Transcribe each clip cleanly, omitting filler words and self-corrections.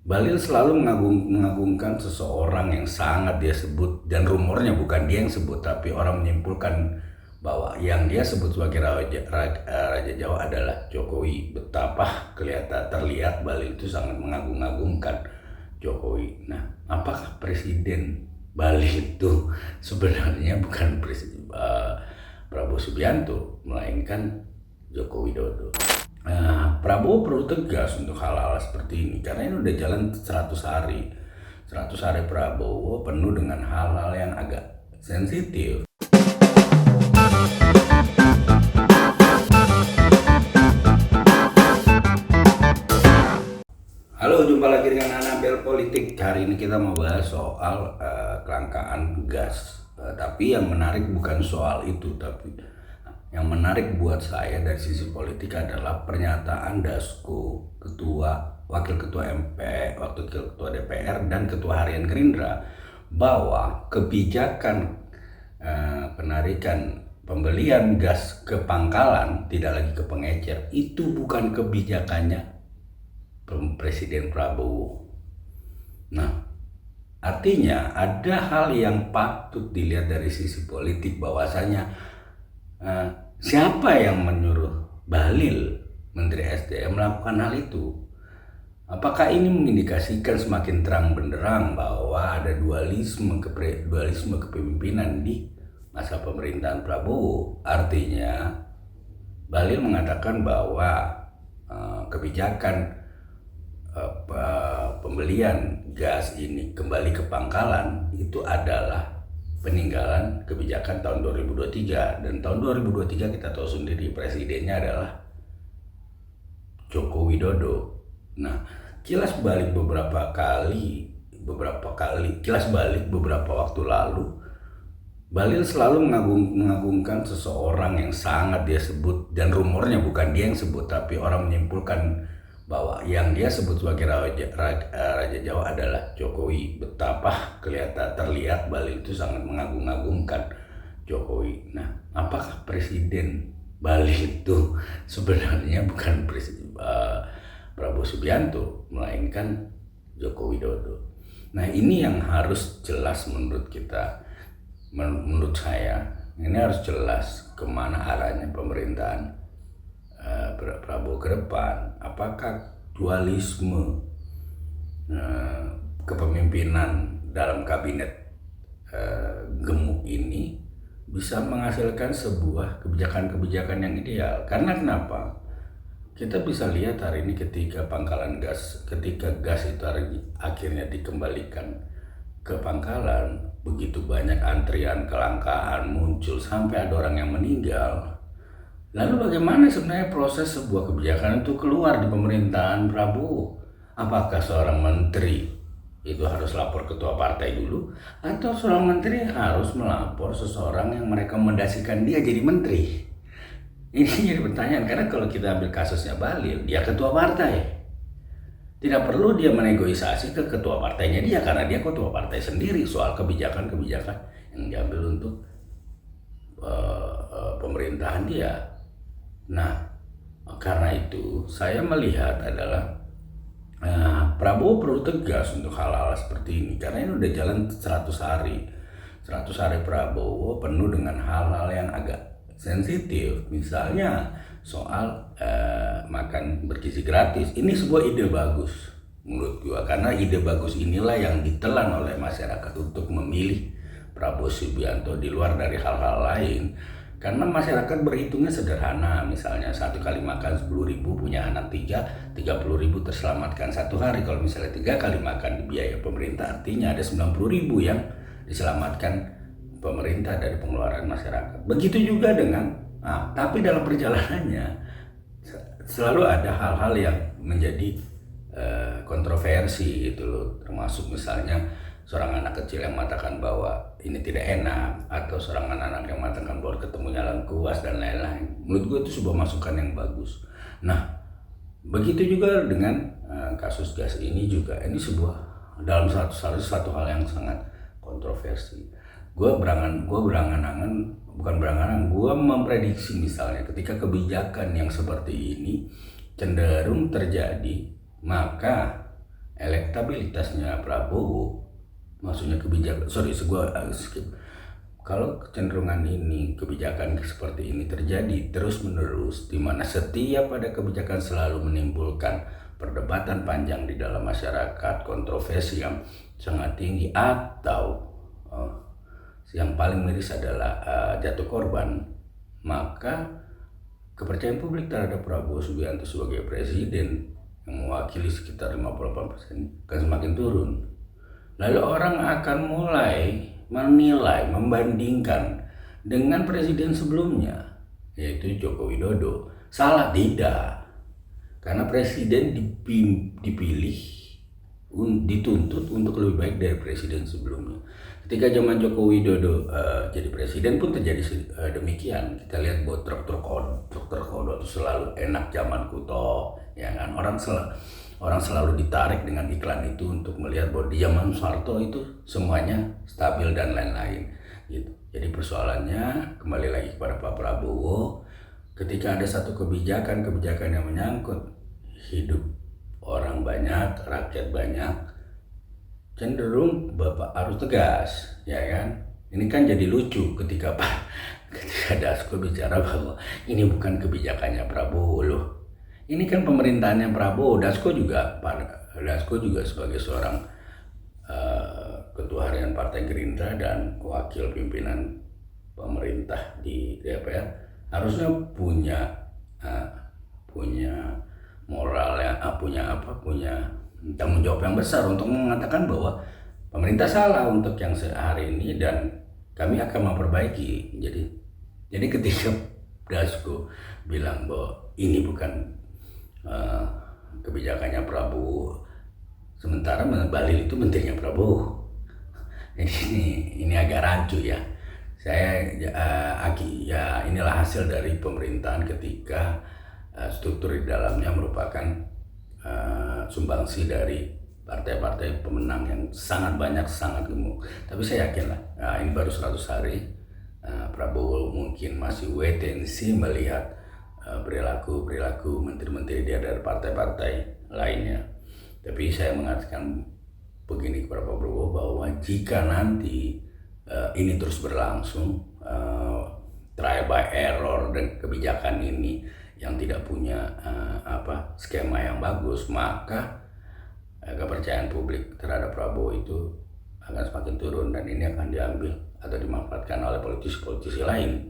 Balil selalu mengagungkan seseorang yang sangat dia sebut, dan rumornya bukan dia yang sebut, tapi orang menyimpulkan bahwa yang dia sebut sebagai Raja Jawa adalah Jokowi. Betapa terlihat Balil itu sangat mengagung-agungkan Jokowi. Nah, apakah Presiden Bali itu sebenarnya bukan Prabowo Subianto, melainkan Joko Widodo? Prabowo perlu tegas untuk hal-hal seperti ini karena ini udah jalan 100 hari. 100 hari Prabowo penuh dengan hal-hal yang agak sensitif. Halo, jumpa lagi dengan Anabel Politik. Hari ini kita mau bahas soal kelangkaan gas. Tapi yang menarik bukan soal itu, tapi yang menarik buat saya dari sisi politik adalah pernyataan Dasko, Wakil Ketua MPR, Wakil Ketua DPR, dan Ketua Harian Gerindra bahwa kebijakan penarikan pembelian gas ke pangkalan, tidak lagi ke pengecer, itu bukan kebijakannya Presiden Prabowo. Nah, artinya ada hal yang patut dilihat dari sisi politik, bahwasanya siapa yang menyuruh Bahlil, Menteri SDM, melakukan hal itu? Apakah ini mengindikasikan semakin terang benderang bahwa ada dualisme kepemimpinan di masa pemerintahan Prabowo? Artinya Bahlil mengatakan bahwa kebijakan pembelian gas ini kembali ke pangkalan itu adalah peninggalan kebijakan tahun 2023, dan tahun 2023 kita tahu sendiri presidennya adalah Joko Widodo. Nah, kilas balik beberapa waktu lalu, Balil selalu mengagungkan seseorang yang sangat dia sebut, dan rumornya bukan dia yang sebut, tapi orang menyimpulkan bahwa yang dia sebut sebagai Raja Jawa adalah Jokowi. Betapa terlihat Bali itu sangat mengagung-agungkan Jokowi. Nah, apakah Presiden Bali itu sebenarnya bukan Prabowo Subianto, melainkan Joko Widodo? Nah, ini yang harus jelas menurut kita, menurut saya. Ini harus jelas kemana arahnya pemerintahan Prabowo ke depan. Apakah dualisme kepemimpinan dalam kabinet gemuk ini bisa menghasilkan sebuah kebijakan-kebijakan yang ideal? Karena kenapa? Kita bisa lihat hari ini ketika gas itu akhirnya dikembalikan ke pangkalan, begitu banyak antrian, kelangkaan muncul sampai ada orang yang meninggal. Lalu bagaimana sebenarnya proses sebuah kebijakan itu keluar di pemerintahan Prabowo? Apakah seorang menteri itu harus lapor ketua partai dulu, atau seorang menteri harus melapor seseorang yang merekomendasikan dia jadi menteri? Ini jadi pertanyaan, karena kalau kita ambil kasusnya Bahlil, dia ketua partai. Tidak perlu dia menegosiasi ke ketua partainya dia, karena dia ketua partai sendiri soal kebijakan-kebijakan yang diambil untuk pemerintahan dia. Nah, karena itu saya melihat adalah Prabowo perlu tegas untuk hal-hal seperti ini karena ini udah jalan 100 hari. 100 hari Prabowo penuh dengan hal-hal yang agak sensitif, misalnya soal makan bergizi gratis. Ini sebuah ide bagus menurut gua, karena ide bagus inilah yang ditelan oleh masyarakat untuk memilih Prabowo Subianto di luar dari hal-hal lain. Karena masyarakat berhitungnya sederhana, misalnya satu kali makan 10.000, punya anak 3, 30.000 terselamatkan satu hari. Kalau misalnya 3 kali makan di biaya pemerintah, artinya ada 90.000 yang diselamatkan pemerintah dari pengeluaran masyarakat. Begitu juga dengan, tapi dalam perjalanannya selalu ada hal-hal yang menjadi kontroversi gitu loh, termasuk misalnya seorang anak kecil yang mengatakan bahwa ini tidak enak, atau seorang anak-anak yang mengatakan bahwa ketemunya lengkuas dan lain-lain. Menurut gue itu sebuah masukan yang bagus. Nah, begitu juga dengan kasus gas ini juga. Ini sebuah dalam satu hal yang sangat kontroversi. Gue memprediksi misalnya ketika kebijakan yang seperti ini cenderung terjadi, maka elektabilitasnya Prabowo, maksudnya kebijakan, skip. Kalau kecenderungan ini, kebijakan seperti ini terjadi terus-menerus, di mana setiap ada kebijakan selalu menimbulkan perdebatan panjang di dalam masyarakat, kontroversi yang sangat tinggi, atau yang paling miris adalah jatuh korban, maka kepercayaan publik terhadap Prabowo Subianto sebagai presiden yang mewakili sekitar 58% akan semakin turun. Lalu orang akan mulai menilai, membandingkan dengan presiden sebelumnya, yaitu Joko Widodo. Salah tidak, karena presiden dipilih, dituntut untuk lebih baik dari presiden sebelumnya. Ketika zaman Joko Widodo jadi presiden pun terjadi demikian. Kita lihat bahwa truk terkodok itu selalu enak zaman Kuto, ya kan? Orang selalu ditarik dengan iklan itu untuk melihat bahwa di zaman Soeharto itu semuanya stabil dan lain-lain gitu. Jadi persoalannya kembali lagi kepada Pak Prabowo, ketika ada satu kebijakan yang menyangkut hidup orang banyak, rakyat banyak, cenderung Bapak harus tegas, ya kan? Ini kan jadi lucu ketika Dasko bicara bahwa ini bukan kebijakannya Prabowo loh. Ini kan pemerintahannya Prabowo. Dasko juga sebagai seorang ketua harian Partai Gerindra dan wakil pimpinan pemerintah di DPR harusnya punya moral ya, punya tanggung jawab yang besar untuk mengatakan bahwa pemerintah salah untuk yang sehari ini dan kami akan memperbaiki. Jadi ketika Dasko bilang bahwa ini bukan kebijakannya Prabowo, sementara Balil itu menterinya Prabowo. Jadi ini agak rancu ya. Inilah hasil dari pemerintahan ketika struktur di dalamnya merupakan sumbangsi dari partai-partai pemenang yang sangat banyak, sangat gemuk. Tapi saya yakin lah, ini baru 100 hari, Prabowo mungkin masih wait and see melihat perilaku menteri-menteri dia dari partai-partai lainnya. Tapi saya mengatakan begini kepada Pak Prabowo, bahwa jika nanti ini terus berlangsung, trial by error dan kebijakan ini yang tidak punya skema yang bagus, maka kepercayaan publik terhadap Prabowo itu akan semakin turun, dan ini akan diambil atau dimanfaatkan oleh politisi-politisi lain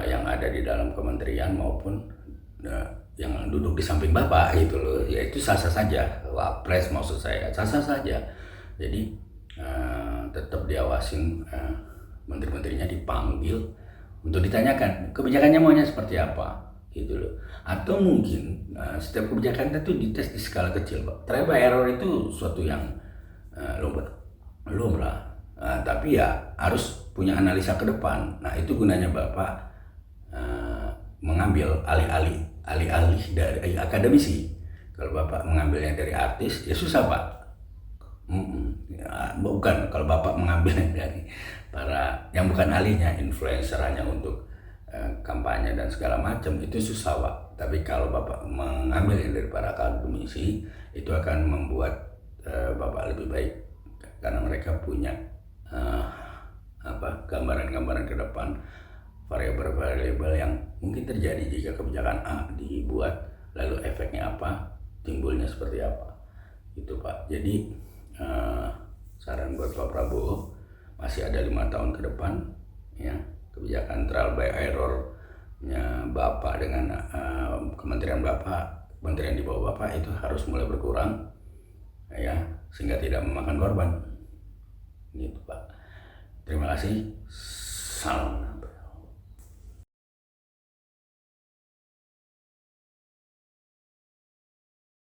yang ada di dalam kementerian maupun yang duduk di samping Bapak gitu loh. Ya itu sah-sah saja, Wapres maksud saya, sah-sah saja. Jadi tetap diawasin, menteri-menterinya dipanggil untuk ditanyakan kebijakannya maunya seperti apa gitu loh. Atau mungkin setiap kebijakan itu dites di skala kecil, Pak. Trial by error itu suatu yang lumrah. Tapi ya harus punya analisa ke depan. Nah itu gunanya Bapak mengambil alih-alih dari akademisi. Kalau Bapak mengambilnya dari artis, ya susah Pak. Bukan, kalau Bapak mengambilnya dari para yang bukan ahlinya, influencer hanya untuk kampanye dan segala macam, itu susah Pak. Tapi kalau Bapak mengambilnya dari para akademisi, itu akan membuat Bapak lebih baik, karena mereka punya gambaran-gambaran ke depan, variabel-variabel yang mungkin terjadi jika kebijakan A dibuat, lalu efeknya apa, timbulnya seperti apa, itu Pak. Jadi saran buat Pak Prabowo, masih ada 5 tahun ke depan ya. Kebijakan trial by error-nya Bapak dengan kementerian di bawah Bapak itu harus mulai berkurang ya, sehingga tidak memakan korban gitu Pak. Terima kasih. Salam.